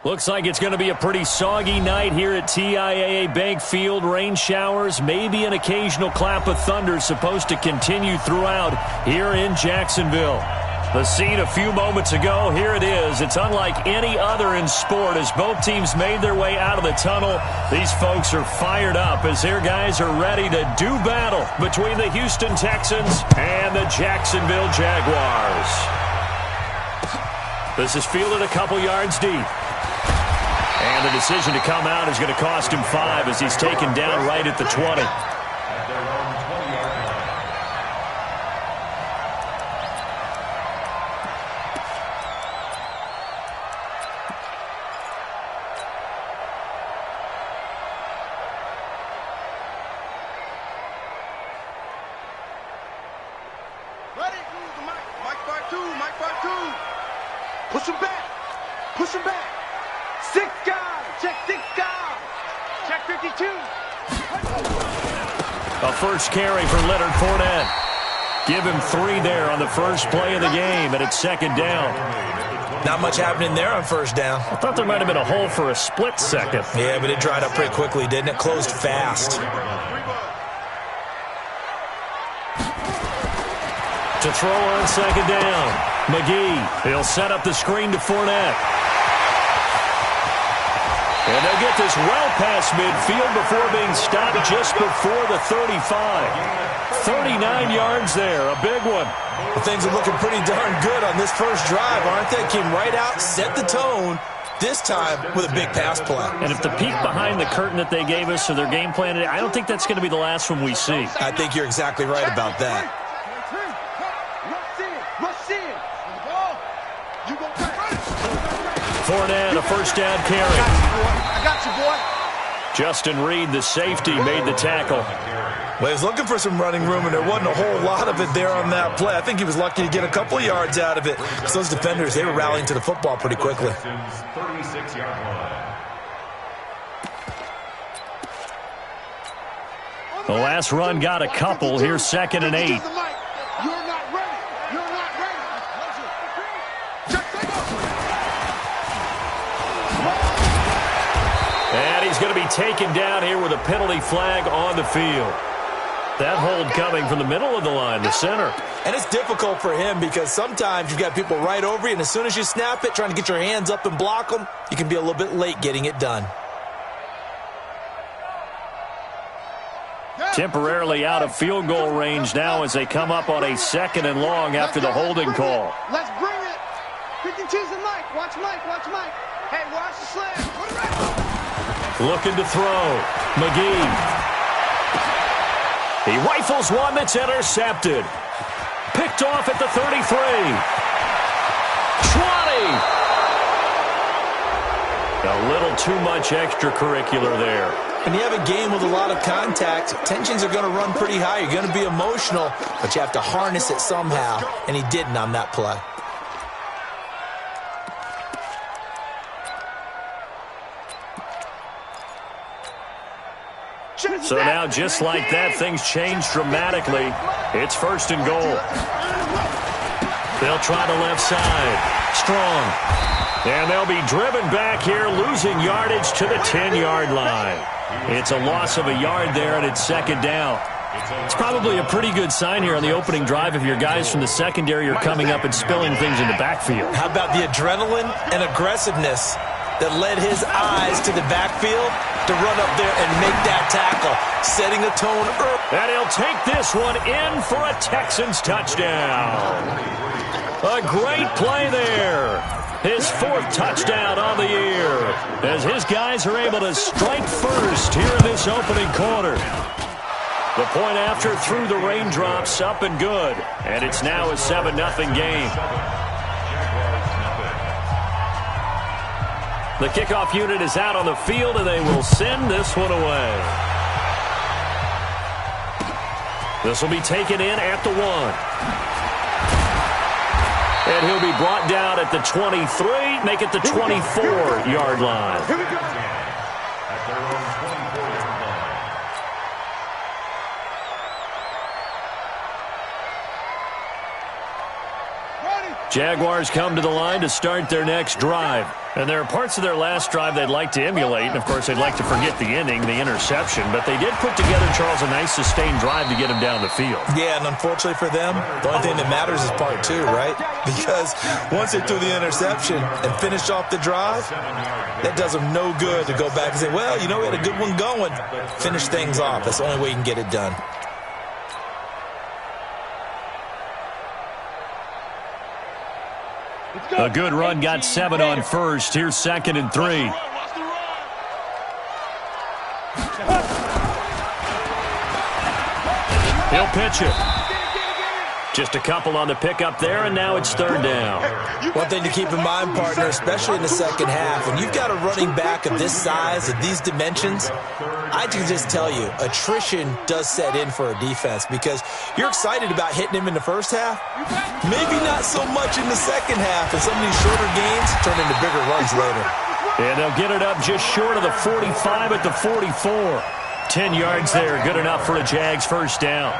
Looks like it's going to be a pretty soggy night here at TIAA Bank Field. Rain showers, maybe an occasional clap of thunder supposed to continue throughout here in Jacksonville. The scene a few moments ago, here it is. It's unlike any other in sport as both teams made their way out of the tunnel. These folks are fired up as their guys are ready to do battle between the Houston Texans and the Jacksonville Jaguars. This is fielded a couple yards deep. And the decision to come out is going to cost him 5 as he's taken down right at the 20. Push him back. Push him back. 6 guys. Check 6 guys. Check 52. A first carry for Leonard Fournette. Give him 3 there on the first play of the game, and it's second down. Not much happening there on first down. I thought there might have been a hole for a split second. Yeah, but it dried up pretty quickly, didn't it? Closed fast. To throw on second down. McGee, he'll set up the screen to Fournette. And they'll get this well past midfield before being stopped just before the 35. 39 yards there, a big one. Well, things are looking pretty darn good on this first drive, aren't they? Came right out, set the tone, this time with a big pass play. And if the peek behind the curtain that they gave us or their game plan, I don't think that's going to be the last one we see. I think you're exactly right about that. Fournette, a first down carry. I got you, boy. Justin Reed, the safety, made the tackle. Well, he was looking for some running room, and there wasn't a whole lot of it there on that play. I think he was lucky to get a couple of yards out of it. Because those defenders, they were rallying to the football pretty quickly. The last run got a couple. Here's 2nd and 8. And he's going to be taken down here with a penalty flag on the field. That hold coming from the middle of the line, the center. And it's difficult for him because sometimes you've got people right over you, and as soon as you snap it, trying to get your hands up and block them, you can be a little bit late getting it done. Temporarily out of field goal range now as they come up on a 2nd and long after the holding call. Let's bring it. 52's the Mike. Watch Mike. Watch Mike. Hey, watch the slam. Put it right. Looking to throw. McGee. He rifles one that's intercepted. Picked off at the 33. 20. A little too much extracurricular there. When you have a game with a lot of contact, tensions are going to run pretty high. You're going to be emotional, but you have to harness it somehow, and he didn't on that play. So now, just like that, things change dramatically. It's 1st and goal. They'll try the left side. Strong. And they'll be driven back here, losing yardage to the 10-yard line. It's a loss of a yard there, and it's 2nd down. It's probably a pretty good sign here on the opening drive if your guys from the secondary are coming up and spilling things in the backfield. How about the adrenaline and aggressiveness that led his eyes to the backfield to run up there and make that tackle, setting a tone early. And he'll take this one in for a Texans touchdown. A great play there. His 4th touchdown on the year as his guys are able to strike first here in this opening quarter. The point after through the raindrops, up and good. And it's now a 7-0 game. The kickoff unit is out on the field, and they will send this one away. This will be taken in at the 1. And he'll be brought down at the 23, make it the 24-yard line. Here we go. Ready. Jaguars come to the line to start their next drive. And there are parts of their last drive they'd like to emulate. And, of course, they'd like to forget the inning, the interception. But they did put together, Charles, a nice sustained drive to get him down the field. Yeah, and unfortunately for them, the only thing that matters is part two, right? Because once they threw the interception and finished off the drive, that does them no good to go back and say, well, you know, we had a good one going. Finish things off. That's the only way you can get it done. A good run, got 7 on first. Here's 2nd and 3. He'll pitch it. Just a couple on the pickup there, and now it's 3rd down. One thing to keep in mind, partner, especially in the second half, when you've got a running back of this size, of these dimensions, I can just tell you, attrition does set in for a defense because you're excited about hitting him in the first half. Maybe not so much in the second half, and some of these shorter gains turn into bigger runs later. And they'll get it up just short of the 45 at the 44. 10 yards there, good enough for a Jags first down.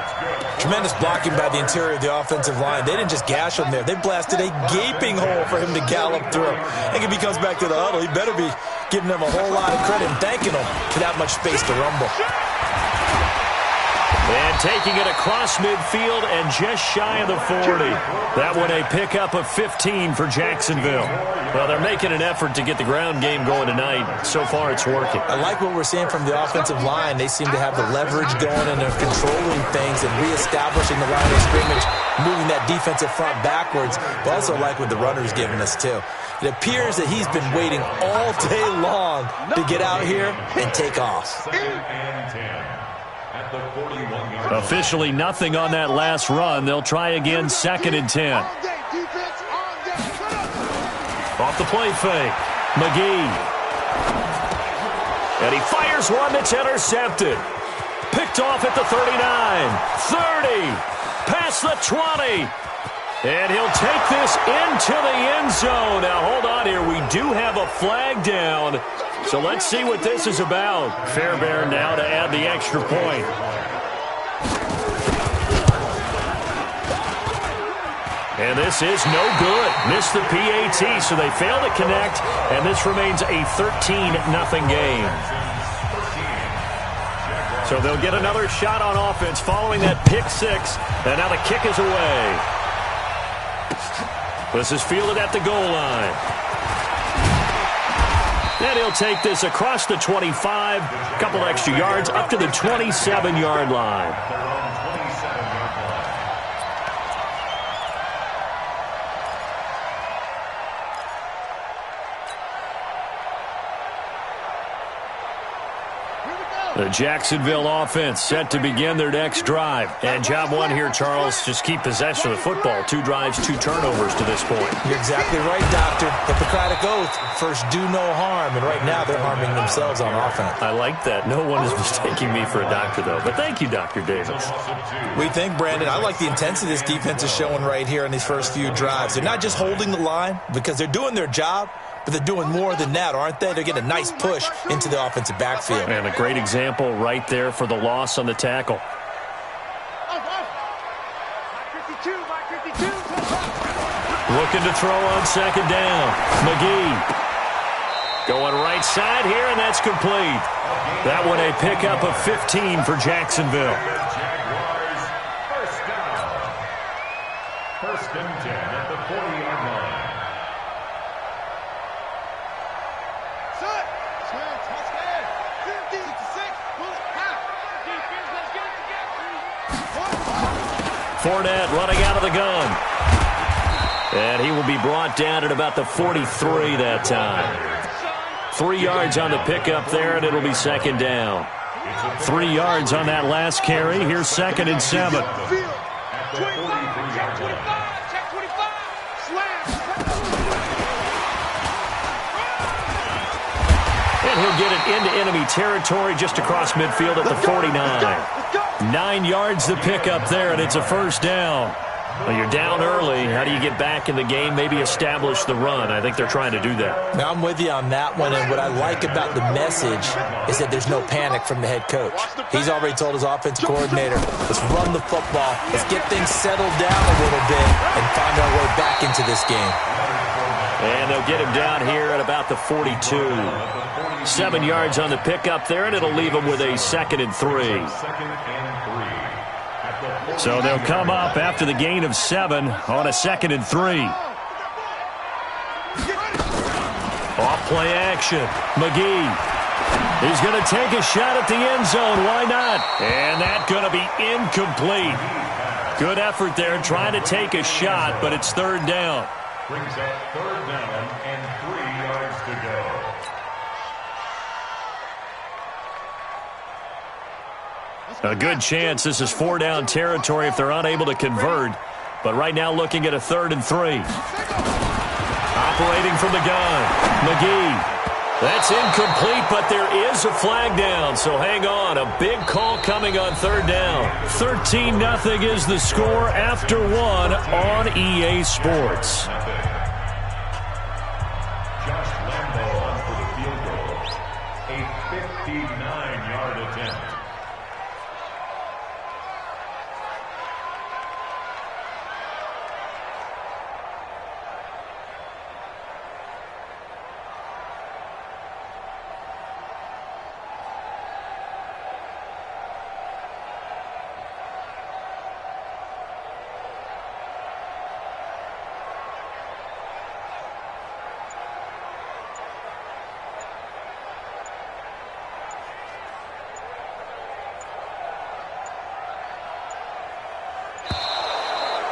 Tremendous blocking by the interior of the offensive line. They didn't just gash him there. They blasted a gaping hole for him to gallop through. I think if he comes back to the huddle, he better be giving them a whole lot of credit and thanking them for that much space to rumble. And taking it across midfield and just shy of the 40. That one a pickup of 15 for Jacksonville. Well, they're making an effort to get the ground game going tonight. So far, it's working. I like what we're seeing from the offensive line. They seem to have the leverage going, and they're controlling things and reestablishing the line of scrimmage, moving that defensive front backwards. But also like what the runner's giving us, too. It appears that he's been waiting all day long to get out here and take off. Officially nothing on that last run. They'll try again, 2nd and 10. Off the play fake, McGee. And he fires one that's intercepted. Picked off at the 39, 30, past the 20. And he'll take this into the end zone. Now, hold on here. We do have a flag down. So let's see what this is about. Fairbairn now to add the extra point. And this is no good. Missed the PAT, so they fail to connect, and this remains a 13-0 game. So they'll get another shot on offense following that pick six, and now the kick is away. This is fielded at the goal line. And he'll take this across the 25, a couple extra yards, up to the 27-yard line. The Jacksonville offense set to begin their next drive. And job one here, Charles, just keep possession of the football. 2 drives, 2 turnovers to this point. You're exactly right, Doctor. Hippocratic oath, first do no harm. And right now they're harming themselves on offense. I like that. No one is mistaking me for a doctor, though. But thank you, Dr. Davis. We think, Brandon, I like the intensity this defense is showing right here in these first few drives. They're not just holding the line because they're doing their job, but they're doing more than that, aren't they? They're getting a nice push into the offensive backfield. And a great example right there for the loss on the tackle. Looking to throw on 2nd down. McGee going right side here, and that's complete. That one a pickup of 15 for Jacksonville. First and 10 at the 40-yard line. Fournette running out of the gun. And he will be brought down at about the 43 that time. 3 yards on the pickup there, and it'll be 2nd down. 3 yards on that last carry. Here's 2nd and 7. And he'll get it into enemy territory just across midfield at the 49. 9 yards the pickup there, and it's a first down. Well, you're down early. How do you get back in the game, maybe establish the run? I think they're trying to do that. Now, I'm with you on that one, and what I like about the message is that there's no panic from the head coach. He's already told his offensive coordinator, let's run the football, let's get things settled down a little bit, and find our way back into this game. And they'll get him down here at about the 42. 7 yards on the pickup there, and it'll leave him with a 2nd and 3. So they'll come up after the gain of 7 on a 2nd and 3. Off play action. McGee. He's going to take a shot at the end zone. Why not? And that's going to be incomplete. Good effort there trying to take a shot, but it's 3rd down. Brings up 3rd down and 3 yards to go. A good chance this is 4-down territory if they're unable to convert. But right now looking at a 3rd and 3. Operating from the gun. McGee. That's incomplete, but there is a flag down. So hang on. A big call coming on 3rd down. 13-0 is the score after 1 on EA Sports. Josh Lambo on for the field goal. A 59-yard attempt.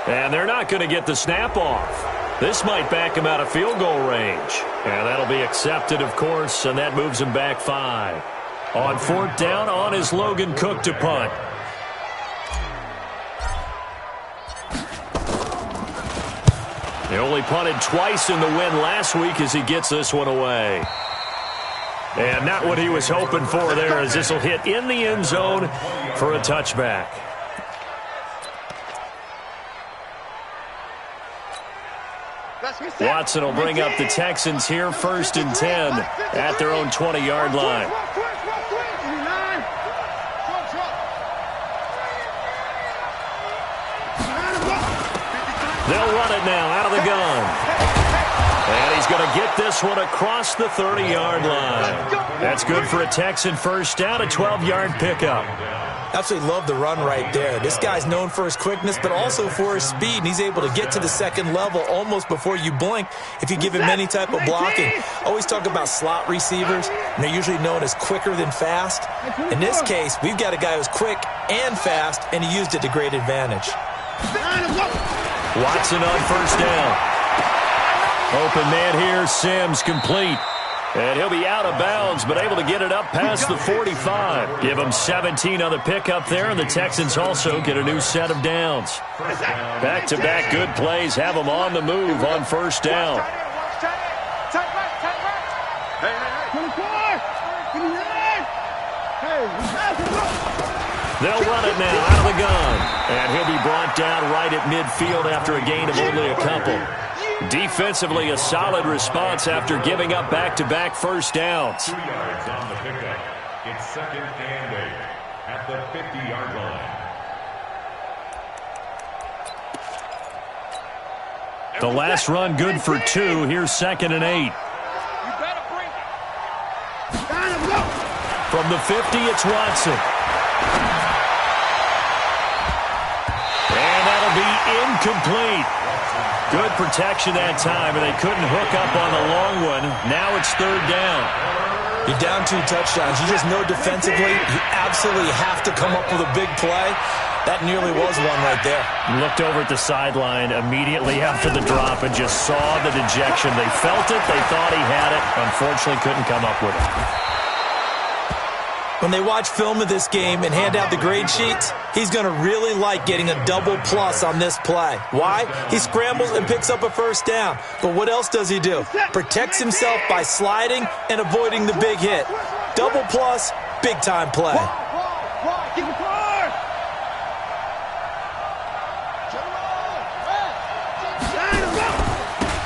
And they're not going to get the snap off. This might back him out of field goal range. And that'll be accepted, of course, and that moves him back 5. On 4th down, on is Logan Cook to punt. He only punted twice in the win last week as he gets this one away. And not what he was hoping for there, as this will hit in the end zone for a touchback. Watson will bring up the Texans here 1st and 10 at their own 20-yard line. They'll run it now out of the gun. And he's going to get this one across the 30-yard line. That's good for a Texan 1st down, a 12-yard pickup. Absolutely love the run right there. This guy's known for his quickness, but also for his speed, and he's able to get to the 2nd level almost before you blink if you give him any type of blocking. Always talk about slot receivers, and they're usually known as quicker than fast. In this case, we've got a guy who's quick and fast, and he used it to great advantage. Watson on 1st down. Open man here, Sims complete. And he'll be out of bounds, but able to get it up past the 45. Give him 17 on the pickup there, and the Texans also get a new set of downs. Back-to-back good plays have them on the move on 1st down. They'll run it now out of the gun. And he'll be brought down right at midfield after a gain of only a couple. Defensively, a solid response after giving up back-to-back 1st downs. 2 yards on the pickup. It's 2nd and 8 at the 50-yard line. The last run good for 2. Here's 2nd and 8. From the 50, it's Watson. And that'll be incomplete. Good protection that time, and they couldn't hook up on the long one. Now it's 3rd down. You're down 2 touchdowns. You just know defensively you absolutely have to come up with a big play. That nearly was one right there. Looked over at the sideline immediately after the drop and just saw the dejection. They felt it. They thought he had it. Unfortunately, couldn't come up with it. When they watch film of this game and hand out the grade sheets, he's going to really like getting a double plus on this play. Why? He scrambles and picks up a 1st down. But what else does he do? Protects himself by sliding and avoiding the big hit. Double plus, big-time play.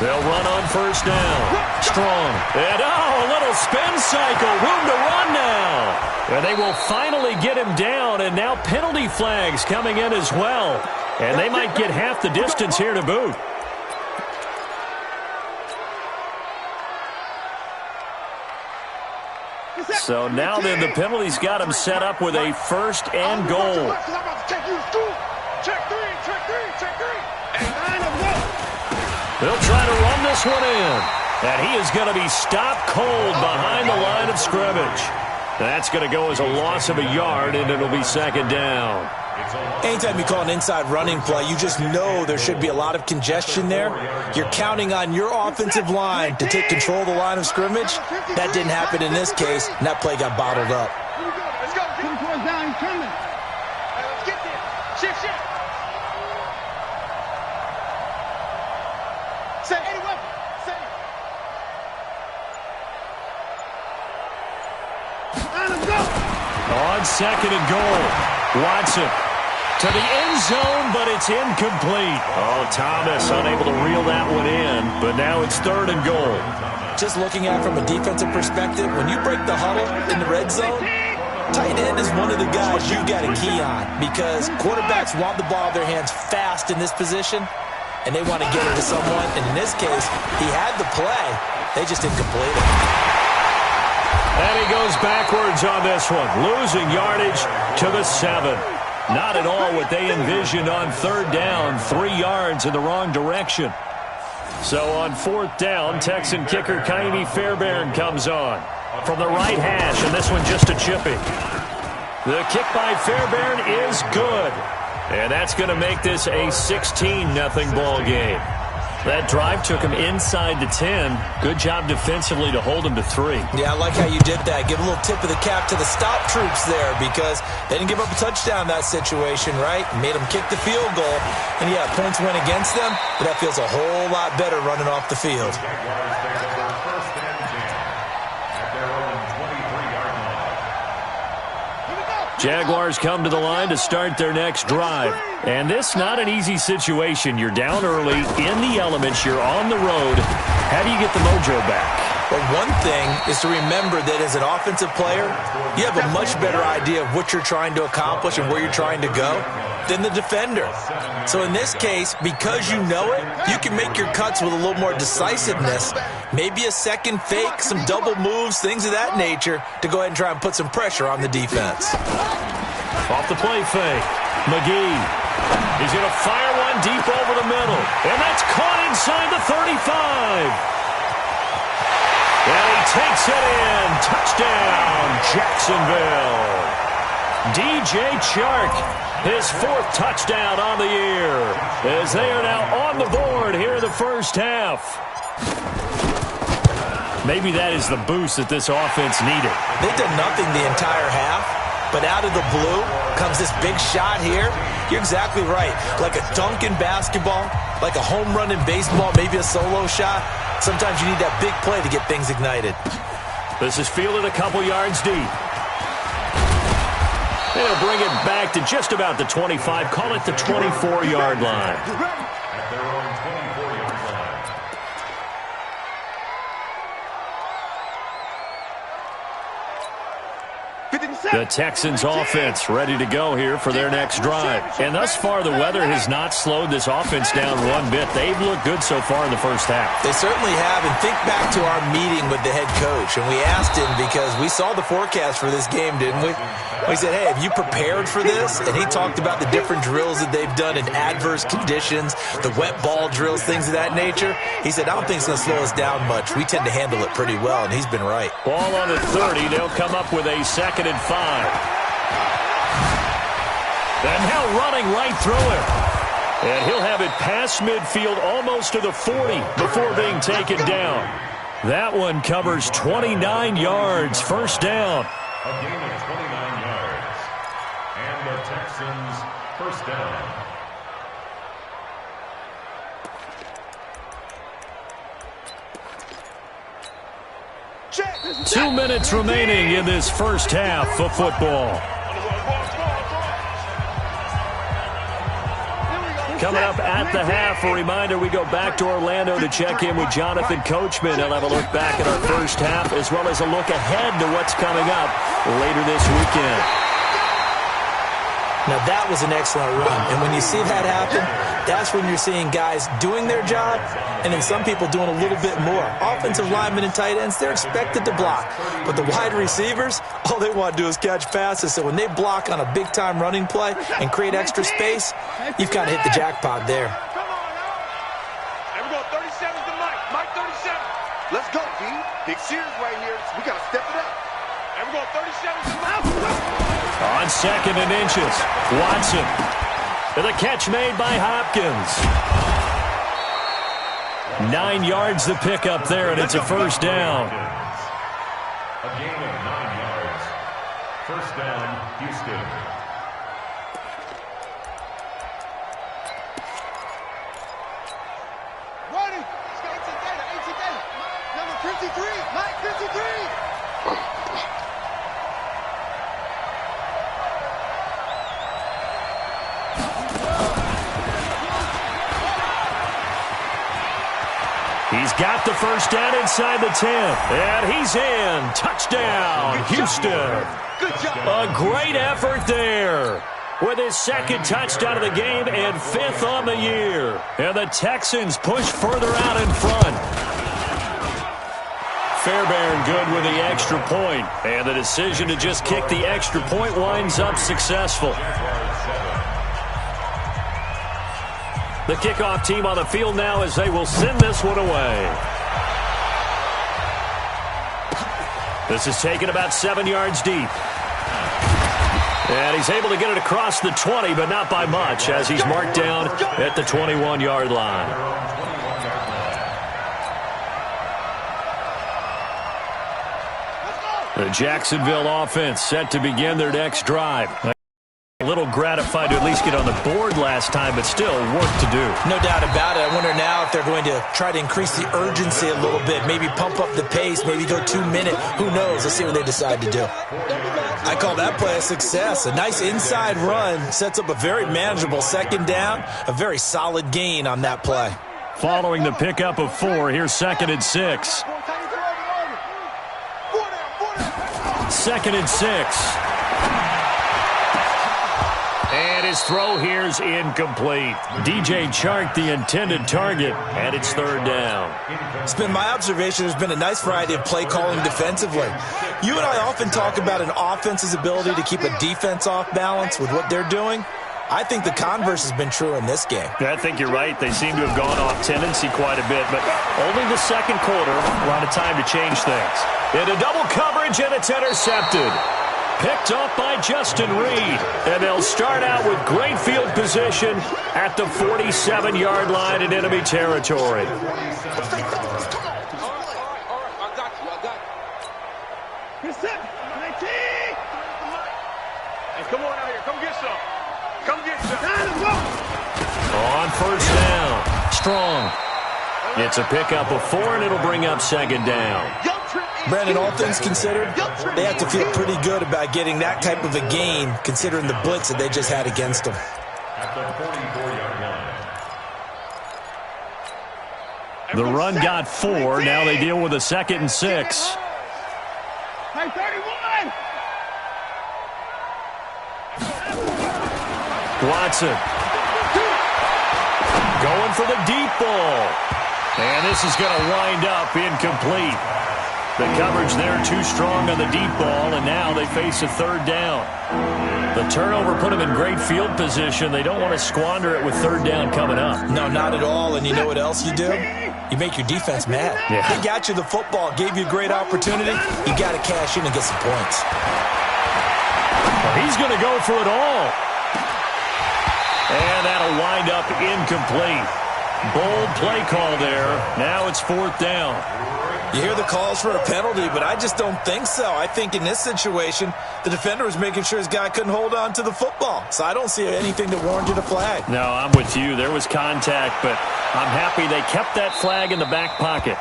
They'll run on first down. Strong. And, a little spin cycle. Room to run now. And they will finally get him down, and now penalty flags coming in as well. And they might get half the distance here to boot. So now then the penalty's got him set up with a first and goal. They'll try to run this one in. And he is going to be stopped cold behind the line of scrimmage. That's going to go as a loss of a yard, and it'll be second down. Anytime you call an inside running play, you just know there should be a lot of congestion there. You're counting on your offensive line to take control of the line of scrimmage. That didn't happen in this case, and that play got bottled up. Let's go. Down, coming. Let's get there. Shift. Say, anyway. Say. Let's go. On second and goal, Watson to the end zone, but it's incomplete. Oh, Thomas unable to reel that one in, but now it's third and goal. Just looking at it from a defensive perspective, when you break the huddle in the red zone, tight end is one of the guys you've got a key on because quarterbacks want the ball in their hands fast in this position, and they want to get it to someone. And in this case, he had the play. They just didn't complete it. And he goes backwards on this one, losing yardage to the 7. Not at all what they envisioned on third down, 3 yards in the wrong direction. So on fourth down, Texan kicker Kaimi Fairbairn comes on from the right hash, and this one just a chipping. The kick by Fairbairn is good, and that's going to make this a 16-0 ball game. That drive took him inside the 10. Good job defensively to hold him to 3. Yeah, I like how you did that. Give a little tip of the cap to the stop troops there because they didn't give up a touchdown in that situation, right? Made them kick the field goal. And, yeah, points went against them, but that feels a whole lot better running off the field. Jaguars come to the line to start their next drive. And this not an easy situation. You're down early, in the elements, you're on the road. How do you get the mojo back? Well, one thing is to remember that as an offensive player, you have a much better idea of what you're trying to accomplish and where you're trying to go than the defender. So in this case, because you know it, you can make your cuts with a little more decisiveness. Maybe a second fake, some double moves, things of that nature to go ahead and try and put some pressure on the defense. Off the play fake, McGee. He's going to fire one deep over the middle. And that's caught inside the 35. And he takes it in. Touchdown, Jacksonville. DJ Chark, his 4th touchdown on the year, as they are now on the board here in the first half. Maybe that is the boost that this offense needed. They've done nothing the entire half, but out of the blue comes this big shot here. You're exactly right. Like a dunk in basketball, like a home run in baseball, maybe a solo shot. Sometimes you need that big play to get things ignited. This is fielded a couple yards deep. They'll bring it back to just about the 25. Call it the 24-yard line. At their own 24-yard line. The Texans offense ready to go here for their next drive. And thus far, the weather has not slowed this offense down one bit. They've looked good so far in the first half. They certainly have. And think back to our meeting with the head coach. And we asked him because we saw the forecast for this game, didn't we? We said, hey, have you prepared for this? And he talked about the different drills that they've done in adverse conditions, the wet ball drills, things of that nature. He said, I don't think it's going to slow us down much. We tend to handle it pretty well, and he's been right. Ball on the 30. They'll come up with a 2nd and 5. And now running right through him. And he'll have it past midfield almost to the 40 before being taken down. That one covers 29 yards. First down. A gain of 29 yards. And the Texans first down. Check. 2 minutes remaining in this first half of football. Coming up at the half, a reminder we go back to Orlando to check in with Jonathan Coachman. He'll have a look back at our first half as well as a look ahead to what's coming up later this weekend. Now, that was an excellent run. And when you see that happen, that's when you're seeing guys doing their job and then some people doing a little bit more. Offensive linemen and tight ends, they're expected to block. But the wide receivers, all they want to do is catch passes. So when they block on a big-time running play and create extra space, you've kind of hit the jackpot there. Come on now. And we're going 37 to Mike. Mike 37. Let's go, D. Big series right here. We got to step it up. And we're going 37 to Mike. On 2nd and inches, Watson. And the catch made by Hopkins. 9 yards the pickup there, and it's a first down. A gain of 9 yards. First down, Houston. Ready. 18 data. Number 53. Mike 53. He's got the first down inside the 10. And he's in. Touchdown, Houston. Good job. A great effort there. With his 2nd touchdown of the game and 5th on the year. And the Texans push further out in front. Fairbairn good with the extra point. And the decision to just kick the extra point winds up successful. The kickoff team on the field now as they will send this one away. This is taken about 7 yards deep. And he's able to get it across the 20, but not by much, as he's marked down at the 21-yard line. The Jacksonville offense set to begin their next drive. A little gratified to at least get on the board last time, but still work to do. No doubt about it. I wonder now if they're going to try to increase the urgency a little bit, maybe pump up the pace, maybe go 2 minute. Who knows? Let's see what they decide to do. I call that play a success. A nice inside run sets up a very manageable 2nd down, a very solid gain on that play. Following the pickup of 4, here's 2nd and 6. 2nd and 6. And his throw here's incomplete. DJ Chark, the intended target, and it's 3rd down. It's been my observation there's been a nice variety of play calling defensively. You and I often talk about an offense's ability to keep a defense off balance with what they're doing. I think the converse has been true in this game. I think you're right. They seem to have gone off tendency quite a bit, but only the 2nd quarter, a lot of time to change things. Into double coverage, and it's intercepted. Picked off by Justin Reed. And they'll start out with great field position at the 47-yard line in enemy territory. Come on out here. Come get some. Come get some. On 1st down. Strong. It's a pickup of 4, and it'll bring up 2nd down. Brandon, all things considered, they have to feel pretty good about getting that type of a gain, considering the blitz that they just had against them. At the 44-yard line. The run got 4. Now they deal with a 2nd and 6. Hey, 31! Watson. Going for the deep ball. And this is going to wind up incomplete. The coverage there too strong on the deep ball, and now they face a 3rd down. The turnover put them in great field position. They don't want to squander it with 3rd down coming up. No, not at all. And you know what else you do? You make your defense mad. Yeah. They got you the football, gave you a great opportunity. You got to cash in and get some points. Well, he's going to go for it all. And that'll wind up incomplete. Bold play call there. Now it's 4th down. You hear the calls for a penalty, but I just don't think so. I think in this situation, the defender was making sure his guy couldn't hold on to the football. So I don't see anything that warranted a flag. No, I'm with you. There was contact, but I'm happy they kept that flag in the back pocket.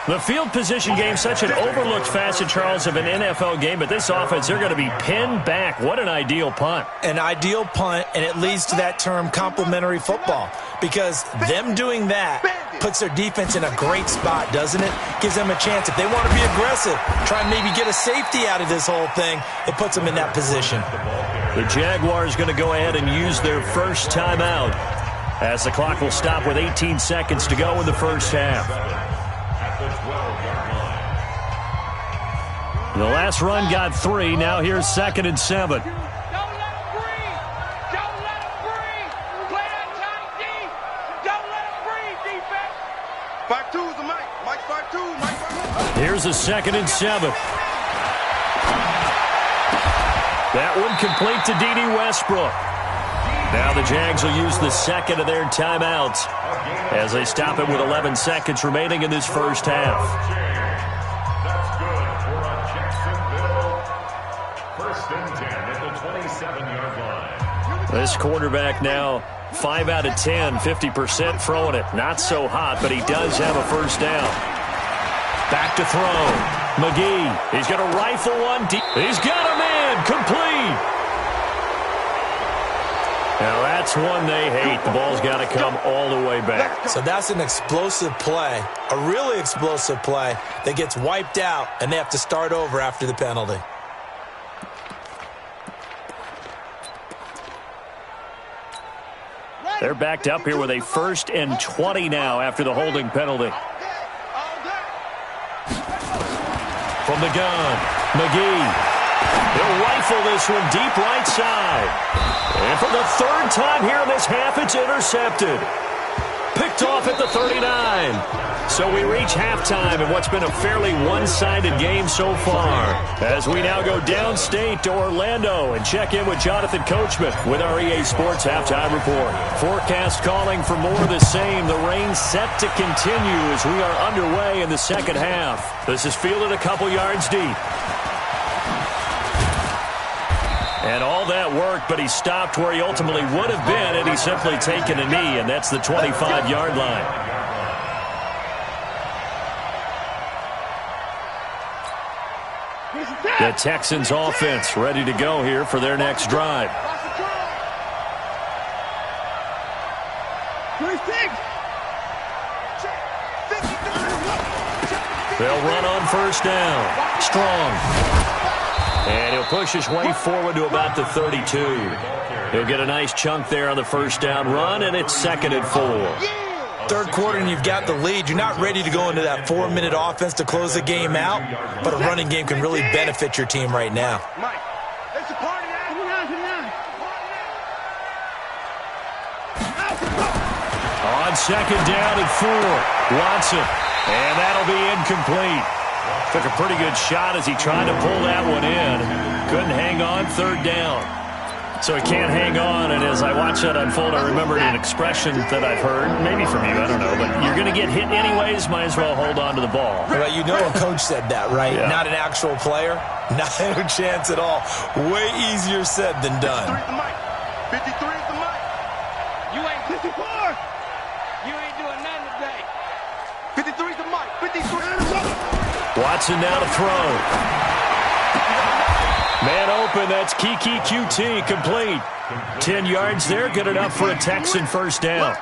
The field position game, such an overlooked facet, Charles, of an NFL game, but this offense, they're going to be pinned back. What an ideal punt. An ideal punt, and it leads to that term complementary football, because them doing that puts their defense in a great spot, doesn't it? Gives them a chance. If they want to be aggressive, try and maybe get a safety out of this whole thing, it puts them in that position. The Jaguars going to go ahead and use their first timeout as the clock will stop with 18 seconds to go in the first half. The last run got 3. Now here's 2nd and 7. Don't let him breathe. Don't let him breathe. Play that tight D. Don't let him breathe, defense. 5-2 is the Mike. Mike's 5-2. Mike's 5-2. Here's a 2nd and 7. That one complete to D.D. Westbrook. Now the Jags will use the second of their timeouts as they stop it with 11 seconds remaining in this first half. That's good for a Jacksonville. 1st and 10 at the 27-yard line. This quarterback now 5 out of 10, 50% throwing it. Not so hot, but he does have a first down. Back to throw. McGee, he's going to rifle one deep. He's got a man, complete. Now that's one they hate. The ball's got to come all the way back. So that's an explosive play, a really explosive play that gets wiped out, and they have to start over after the penalty. They're backed up here with a 1st and 20 now after the holding penalty. From the gun, McGee. He'll rifle this one deep right side. And for the 3rd time here in this half, it's intercepted. Picked off at the 39. So we reach halftime in what's been a fairly one-sided game so far. As we now go downstate to Orlando and check in with Jonathan Coachman with our EA Sports Halftime Report. Forecast calling for more of the same. The rain set to continue as we are underway in the second half. This is fielded a couple yards deep. And all that work, but he stopped where he ultimately would have been had he simply taken a knee, and that's the 25-yard line. The Texans offense ready to go here for their next drive. They'll run on first down. Strong. And he'll push his way forward to about the 32. He'll get a nice chunk there on the first down run, and it's 2nd and 4. Third quarter, and you've got the lead. You're not ready to go into that 4-minute offense to close the game out, but a running game can really benefit your team right now. On 2nd down and 4, Watson. And that'll be incomplete. Took a pretty good shot as he tried to pull that one in. Couldn't hang on, 3rd down. So he can't hang on, and as I watch that unfold, I remembered an expression that I've heard, maybe from you, I don't know, but you're going to get hit anyways, might as well hold on to the ball. Well, you know a coach said that, right? Yeah. Not an actual player. Not a chance at all. Way easier said than done. 53 is the mic. You ain't 54. You ain't doing nothing today. 53 is the mic. 53 is the mic. Watson now to throw. Man open, that's Kiki QT, complete. 10 yards there, good enough for a Texan first down.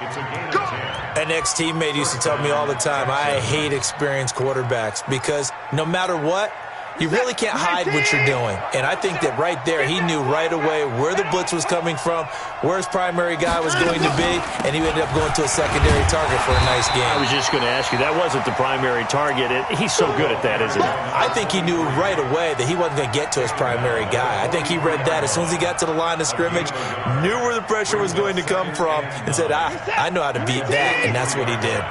An ex-teammate used to tell me all the time, I hate experienced quarterbacks because no matter what, you really can't hide what you're doing. And I think that right there, he knew right away where the blitz was coming from, where his primary guy was going to be, and he ended up going to a secondary target for a nice game. I was just going to ask you, that wasn't the primary target. He's so good at that, isn't he? I think he knew right away that he wasn't going to get to his primary guy. I think he read that as soon as he got to the line of scrimmage, knew where the pressure was going to come from, and said, I know how to beat that, and that's what he did.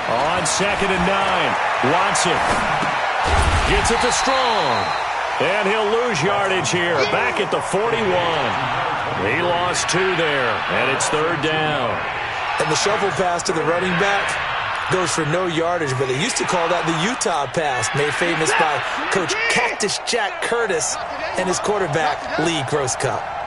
On 2nd and 9, Watson gets it to Strong, and he'll lose yardage here, back at the 41. He lost 2 there, and it's 3rd down. And the shovel pass to the running back, goes for no yardage, but they used to call that the Utah pass, made famous by Coach Cactus Jack Curtis and his quarterback, Lee Grosscup.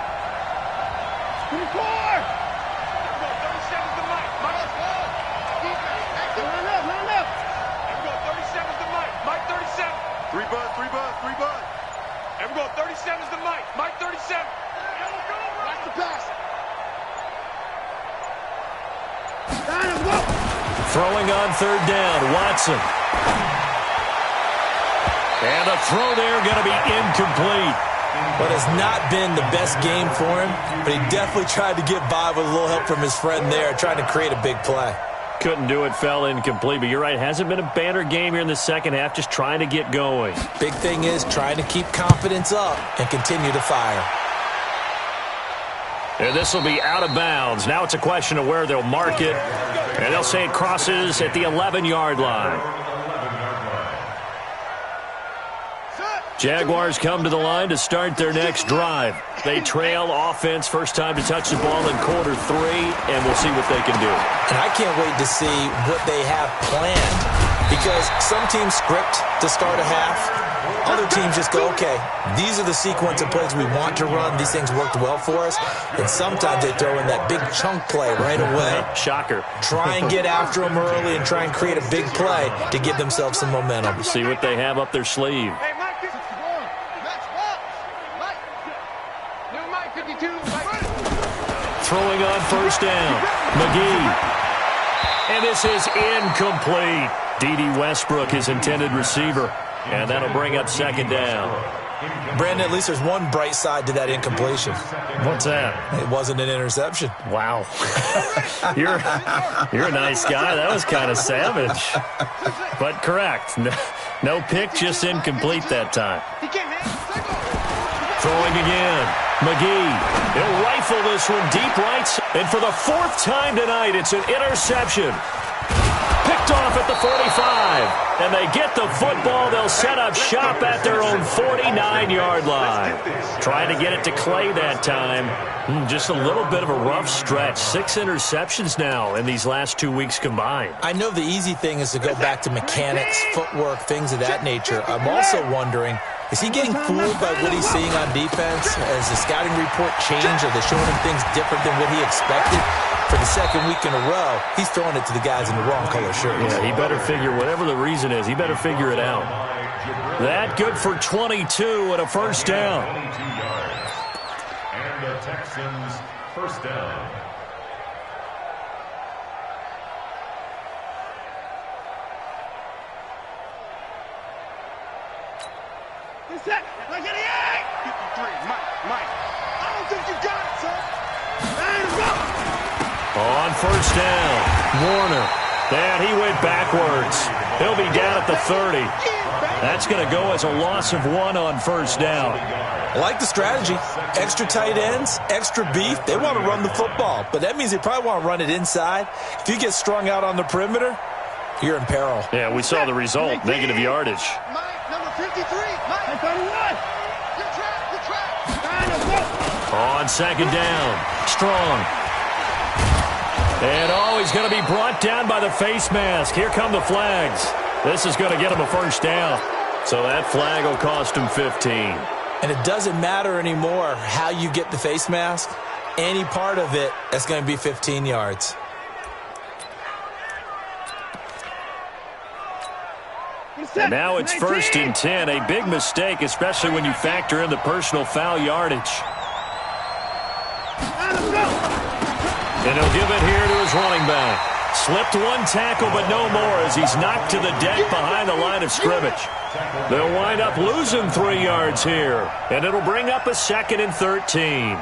Throwing on third down, Watson. And a throw there going to be incomplete. But it's not been the best game for him, but he definitely tried to get by with a little help from his friend there, trying to create a big play. Couldn't do it, fell incomplete, but you're right, hasn't been a banner game here in the second half, just trying to get going. Big thing is trying to keep confidence up and continue to fire. And this will be out of bounds. Now it's a question of where they'll mark it. And they'll say it crosses at the 11-yard line. Jaguars come to the line to start their next drive. They trail offense, first time to touch the ball in quarter 3, and we'll see what they can do. And I can't wait to see what they have planned, because some teams script to start a half. Other teams just go, okay, these are the sequence of plays we want to run. These things worked well for us. And sometimes they throw in that big chunk play right away. Shocker. Try and get after them early and try and create a big play to give themselves some momentum. See what they have up their sleeve. Hey, Mike, new Mike 52. Throwing on first down, McGee. And this is incomplete. D.D. Westbrook, his intended receiver. And that'll bring up second down. Brandon, at least there's one bright side to that incompletion. What's that? It wasn't an interception. Wow. You're a nice guy. That was kind of savage. But correct. No pick, just incomplete that time. Throwing again. McGee. He'll rifle this one deep right. And for the 4th time tonight, it's an interception. Picked off at the 45. And they get the football. They'll set up shop at their own 49-yard line. Trying to get it to Clay that time. Just a little bit of a rough stretch. 6 interceptions now in these last 2 weeks combined. I know the easy thing is to go back to mechanics, footwork, things of that nature. I'm also wondering, is he getting fooled by what he's seeing on defense? Has the scouting report changed? Are they showing him things different than what he expected? For the second week in a row, he's throwing it to the guys in the wrong color shirts. Yeah, he better figure, whatever the reason is, he better figure it out. That good for 22 and a first down. And the Texans first down. Set. 58. 53. Mike. I don't think you got it, son. On first down, Warner. And he went backwards. He'll be down at the 30. That's going to go as a loss of 1 on first down. I like the strategy. Extra tight ends, extra beef. They want to run the football, but that means they probably want to run it inside. If you get strung out on the perimeter, you're in peril. Yeah, we saw the result, negative yardage. Mike, number 53. Mike, 31. Good track. On second down, Strong. And he's going to be brought down by the face mask. Here come the flags. This is going to get him a first down. So that flag will cost him 15. And it doesn't matter anymore how you get the face mask. Any part of it, that's going to be 15 yards. And now it's 1st and 10. A big mistake, especially when you factor in the personal foul yardage. And he'll give it here to his running back. Slipped one tackle, but no more as he's knocked to the deck behind the line of scrimmage. They'll wind up losing 3 yards here, and it'll bring up a 2nd and 13.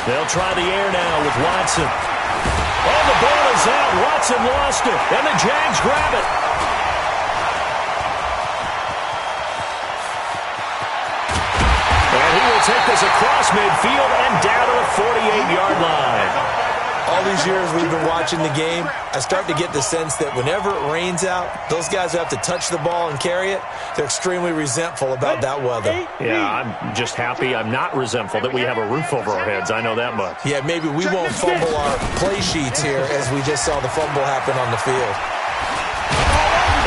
They'll try the air now with Watson. Oh, the ball is out. Watson lost it, and the Jags grab it. And he will take this across midfield and down to the 48-yard line. All these years we've been watching the game, I start to get the sense that whenever it rains out, those guys who have to touch the ball and carry it, they're extremely resentful about that weather. Yeah, I'm just happy I'm not resentful that we have a roof over our heads. I know that much. Yeah, maybe we won't fumble our play sheets here as we just saw the fumble happen on the field.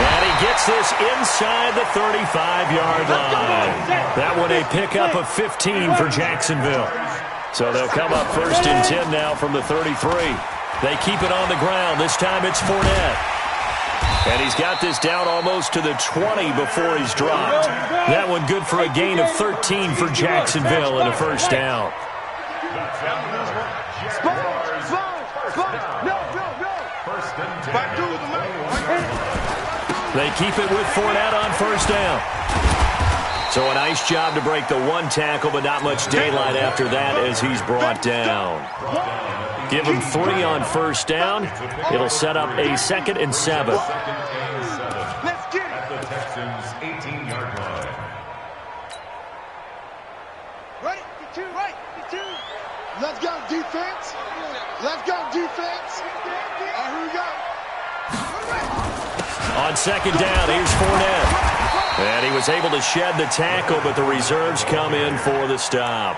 And he gets this inside the 35-yard line. That one a pickup of 15 for Jacksonville. So they'll come up 1st and 10 now from the 33. They keep it on the ground. This time it's Fournette. And he's got this down almost to the 20 before he's dropped. That one good for a gain of 13 for Jacksonville and a first down. They keep it with Fournette on first down. So a nice job to break the one tackle, but not much daylight after that as he's brought down. Give him 3 on first down. It'll set up a 2nd and 7. Let's get it. At the Texans' 18-yard line. Right, get two, right, get two. Let's go, defense. Let's go, defense. All right, here we go. On 2nd down, here's Fournette. And he was able to shed the tackle, but the reserves come in for the stop.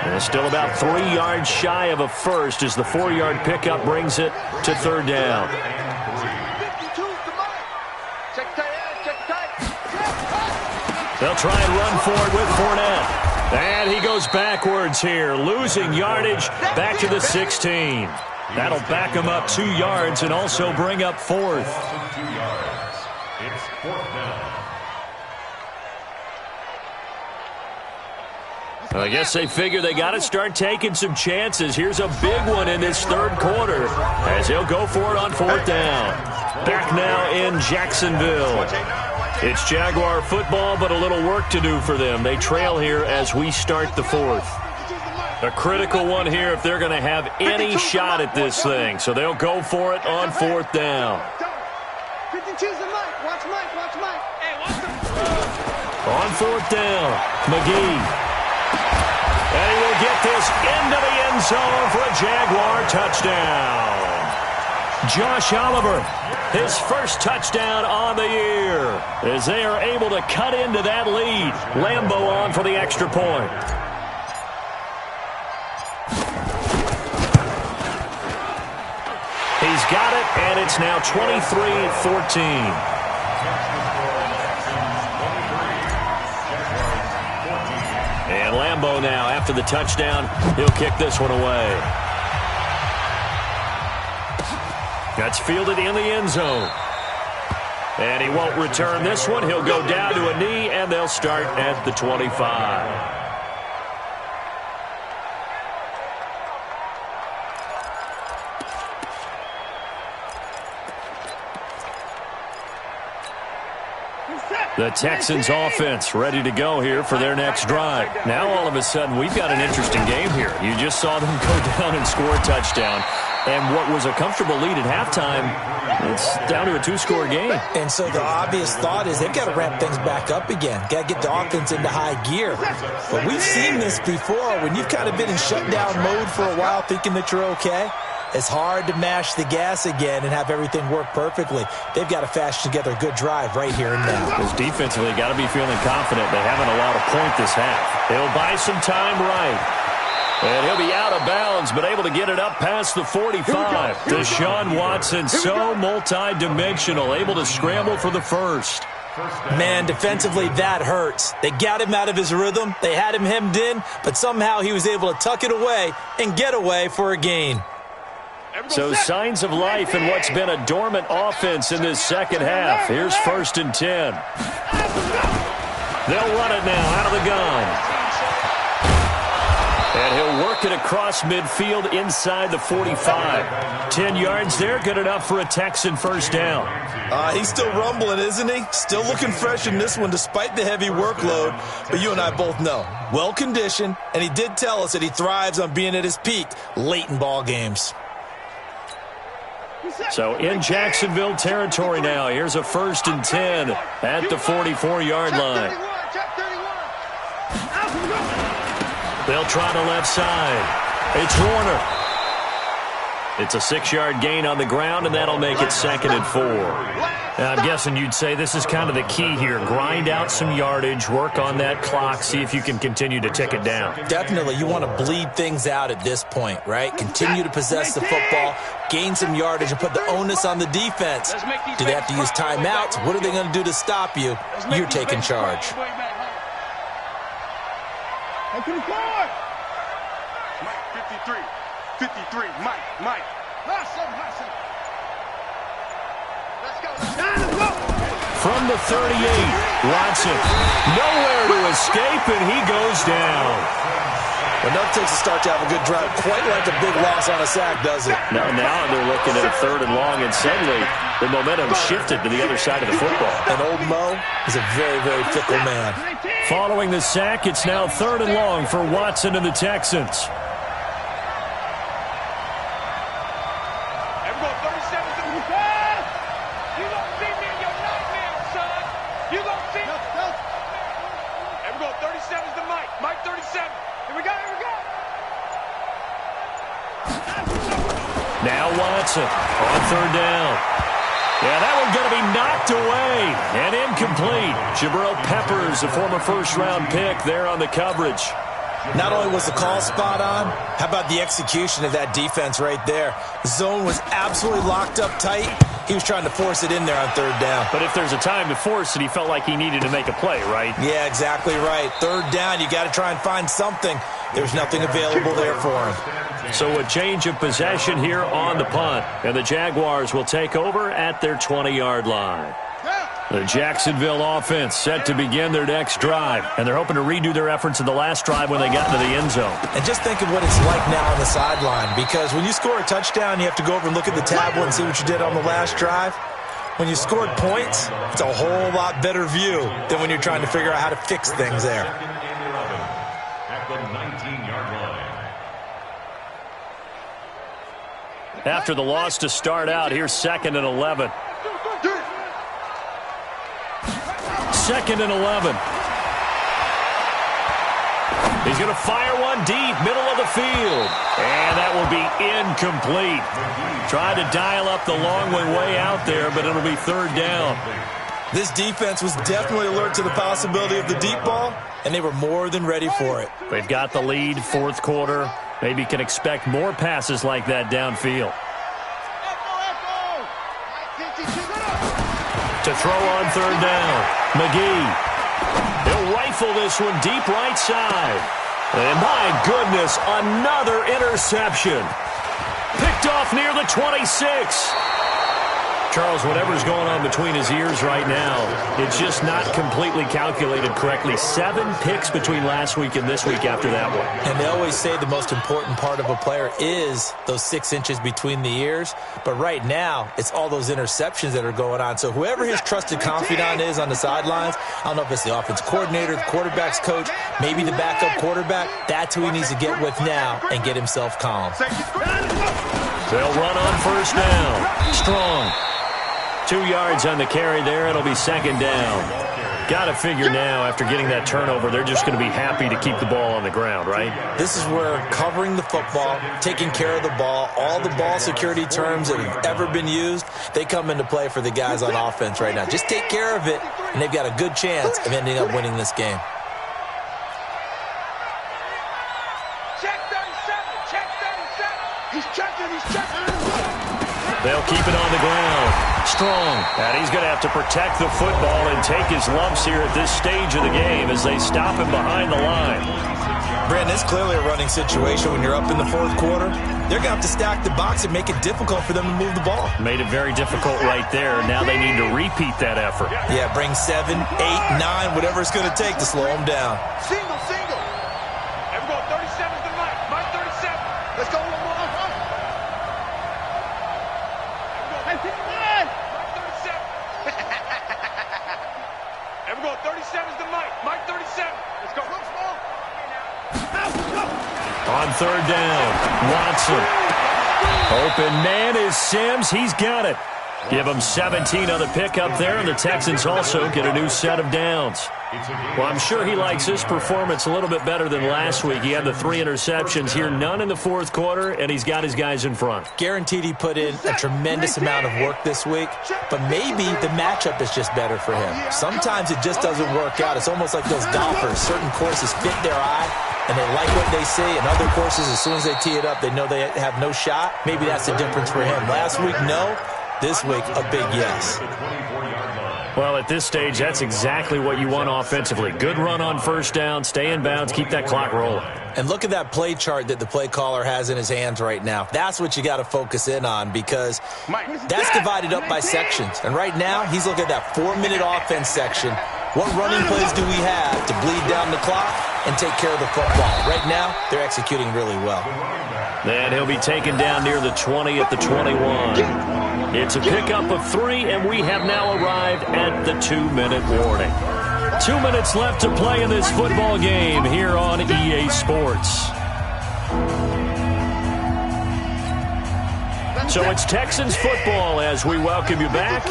And still about 3 yards shy of a first as the 4-yard pickup brings it to 3rd down. They'll try and run for it with Fournette. And he goes backwards here, losing yardage back to the 16. That'll back him up 2 yards and also bring up 4th. It's 4th down. I guess they figure they got to start taking some chances. Here's a big one in this 3rd quarter as he'll go for it on 4th down. Back now in Jacksonville. It's Jaguar football, but a little work to do for them. They trail here as we start the 4th. A critical one here if they're going to have any shot at this thing. So they'll go for it on 4th down. On 4th down, McGee. And he will get this into the end zone for a Jaguar touchdown. Josh Oliver, his first touchdown on the year, as they are able to cut into that lead. Lambeau on for the extra point. He's got it, and it's now 23-14. And Lambeau now, after the touchdown, he'll kick this one away. That's fielded in the end zone. And he won't return this one. He'll go down to a knee, and they'll start at the 25. The Texans offense ready to go here for their next drive. Now all of a sudden we've got an interesting game here. You just saw them go down and score a touchdown. And what was a comfortable lead at halftime, it's down to a 2-score game. And so the obvious thought is they've got to ramp things back up again. Got to get the offense into high gear. But we've seen this before. When you've kind of been in shutdown mode for a while thinking that you're okay, it's hard to mash the gas again and have everything work perfectly. They've got to fashion together a good drive right here and now. Because defensively, got to be feeling confident. They haven't allowed a point this half. He'll buy some time right. And he'll be out of bounds, but able to get it up past the 45. Deshaun Watson, so multi-dimensional, able to scramble for the first. Man, defensively, that hurts. They got him out of his rhythm. They had him hemmed in, but somehow he was able to tuck it away and get away for a gain. So signs of life in what's been a dormant offense in this second half. Here's 1st and 10. They'll run it now out of the gun. And he'll work it across midfield inside the 45. 10 yards there, good enough for a Texan first down. He's still rumbling, isn't he? Still looking fresh in this one despite the heavy workload. But you and I both know, well-conditioned, and he did tell us that he thrives on being at his peak late in ball games. So in Jacksonville territory now, here's a 1st and 10 at the 44-yard line. They'll try the left side. It's Warner. It's a 6-yard gain on the ground, and that'll make it 2nd and 4. Now, I'm guessing you'd say this is kind of the key here. Grind out some yardage, work on that clock, see if you can continue to tick it down. Definitely. You want to bleed things out at this point, right? Continue to possess the football, gain some yardage, and put the onus on the defense. Do they have to use timeouts? What are they going to do to stop you? You're taking charge. Mike, 53. 53, Mike. Hustle. Let's go. From the 38, Watson. Nowhere to escape, and he goes down. Enough takes a start to have a good drive. Quite like a big loss on a sack, does it? Now they're looking at a 3rd and long, and suddenly the momentum shifted to the other side of the football. And old Mo is a very, very fickle man. Following the sack, it's now 3rd and long for Watson and the Texans. Now Watson on 3rd down. Yeah, that one's going to be knocked away and incomplete. Jabril Peppers, a former 1st-round pick, there on the coverage. Not only was the call spot on, how about the execution of that defense right there? The zone was absolutely locked up tight. He was trying to force it in there on 3rd down. But if there's a time to force it, he felt like he needed to make a play, right? Yeah, exactly right. 3rd down, you got to try and find something. There's nothing available there for him. So a change of possession here on the punt. And the Jaguars will take over at their 20-yard line. The Jacksonville offense set to begin their next drive. And they're hoping to redo their efforts in the last drive when they got into the end zone. And just think of what it's like now on the sideline. Because when you score a touchdown, you have to go over and look at the tablet and see what you did on the last drive. When you scored points, it's a whole lot better view than when you're trying to figure out how to fix things there. At the 19-yard line. After the loss to start out, here's 2nd and 11. 2nd and 11. He's going to fire one deep, middle of the field. And that will be incomplete. Tried to dial up the long way out there, but it'll be 3rd down. This defense was definitely alert to the possibility of the deep ball, and they were more than ready for it. They've got the lead, 4th quarter. Maybe can expect more passes like that downfield. To throw on 3rd down, McGee. He'll rifle this one deep right side. And my goodness, another interception. Picked off near the 26. Charles, whatever's going on between his ears right now, it's just not completely calculated correctly. 7 picks between last week and this week after that one. And they always say the most important part of a player is those 6 inches between the ears. But right now, it's all those interceptions that are going on. So whoever his trusted confidant is on the sidelines, I don't know if it's the offense coordinator, the quarterback's coach, maybe the backup quarterback, that's who he needs to get with now and get himself calm. They'll run on 1st down. Strong. 2 yards on the carry there. It'll be 2nd down. Got to figure now, after getting that turnover, they're just going to be happy to keep the ball on the ground, right? This is where covering the football, taking care of the ball, all the ball security terms that have ever been used, they come into play for the guys on offense right now. Just take care of it, and they've got a good chance of ending up winning this game. Check 37. Check 37. He's checking. They'll keep it on the ground. Strong. And he's going to have to protect the football and take his lumps here at this stage of the game as they stop him behind the line. Brandon, it's clearly a running situation when you're up in the 4th quarter. They're going to have to stack the box and make it difficult for them to move the ball. Made it very difficult right there. Now they need to repeat that effort. Yeah, bring 7, 8, 9, whatever it's going to take to slow them down. Single. Every go 37's the Mike. Mike 37. Let's go. Every go 37's the Mike. Mike 37. Let's go. On 3rd down, Watson. Open man is Sims. He's got it. Give them 17 on the pickup there, and the Texans also get a new set of downs. Well, I'm sure he likes his performance a little bit better than last week. He had the 3 interceptions here, none in the fourth quarter, and he's got his guys in front. Guaranteed he put in a tremendous amount of work this week, but maybe the matchup is just better for him. Sometimes it just doesn't work out. It's almost like those golfers. Certain courses fit their eye, and they like what they see, and other courses, as soon as they tee it up, they know they have no shot. Maybe that's the difference for him. Last week, no. This week, a big yes. Well, at this stage, that's exactly what you want offensively. Good run on first down, stay in bounds, keep that clock rolling. And look at that play chart that the play caller has in his hands right now. That's what you got to focus in on, because that's divided up by sections. And right now, he's looking at that 4-minute offense section. What running plays do we have to bleed down the clock and take care of the football? Right now, they're executing really well. And he'll be taken down near the 20 at the 21. It's a pickup of 3, and we have now arrived at the 2-minute warning. 2 minutes left to play in this football game here on EA Sports. So it's Texans football as we welcome you back.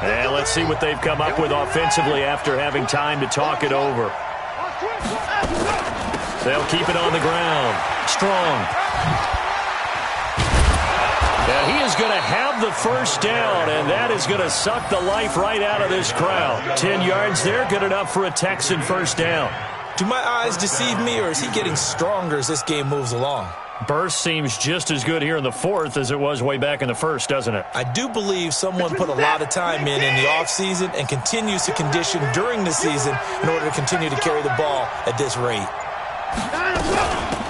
And let's see what they've come up with offensively after having time to talk it over. They'll keep it on the ground. Strong. And he is going to have the first down, and that is going to suck the life right out of this crowd. 10 yards there, good enough for a Texan first down. Do my eyes deceive me, or is he getting stronger as this game moves along? Burst seems just as good here in the fourth as it was way back in the first, doesn't it? I do believe someone put a lot of time in the offseason and continues to condition during the season in order to continue to carry the ball at this rate.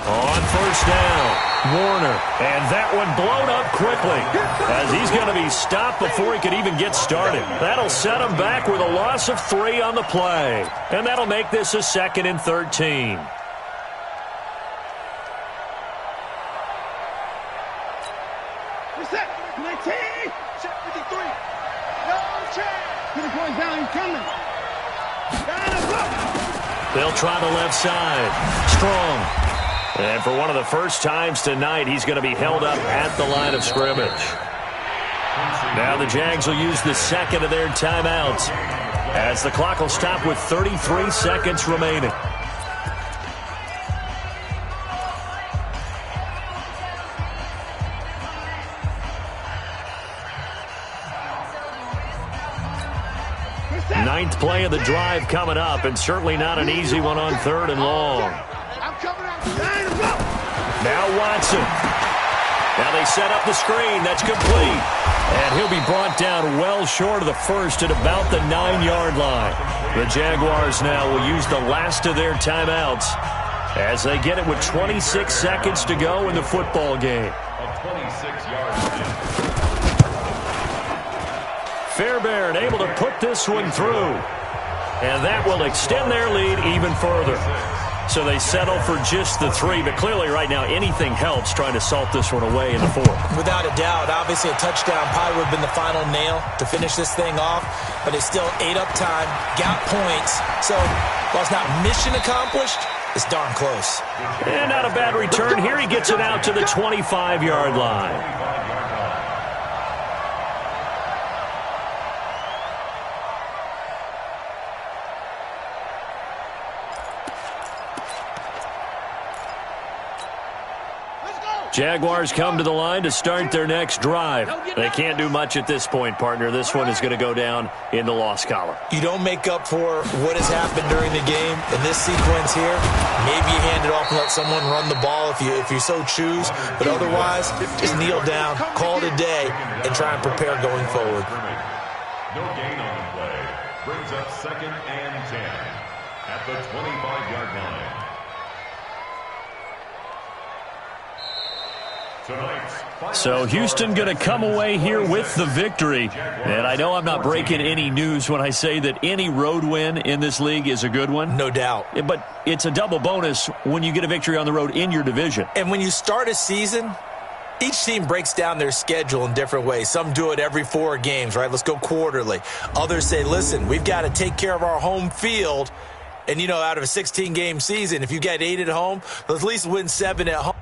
On first down, Warner, and that one blown up quickly as he's going to be stopped before he could even get started. That'll set him back with a loss of 3 on the play, and that'll make this a 2nd and 13. They'll try the left side. Strong. And for one of the first times tonight, he's going to be held up at the line of scrimmage. Now the Jags will use the second of their timeouts as the clock will stop with 33 seconds remaining. Ninth play of the drive coming up, and certainly not an easy one on 3rd and long. Now Watson. Now they set up the screen. That's complete. And he'll be brought down well short of the first at about the 9-yard line. The Jaguars now will use the last of their timeouts as they get it with 26 seconds to go in the football game. Fairbairn able to put this one through. And that will extend their lead even further. So they settle for just the 3, but clearly right now anything helps trying to salt this one away in the 4th. Without a doubt, obviously a touchdown probably would have been the final nail to finish this thing off, but it's still 8 up time, got points. So while it's not mission accomplished, it's darn close. And not a bad return here. He gets it out to the 25-yard line. Jaguars come to the line to start their next drive. They can't do much at this point, partner. This one is going to go down in the loss column. You don't make up for what has happened during the game in this sequence here. Maybe you hand it off and let someone run the ball if you so choose. But otherwise, just kneel down, call it a day, and try and prepare going forward. No gain on the play. Brings up 2nd and 10 at the 25-yard line. So Houston going to come away here with the victory. And I know I'm not breaking any news when I say that any road win in this league is a good one. No doubt. But it's a double bonus when you get a victory on the road in your division. And when you start a season, each team breaks down their schedule in different ways. Some do it every 4 games, right? Let's go quarterly. Others say, listen, we've got to take care of our home field. And, out of a 16-game season, if you get 8 at home, let's at least win 7 at home.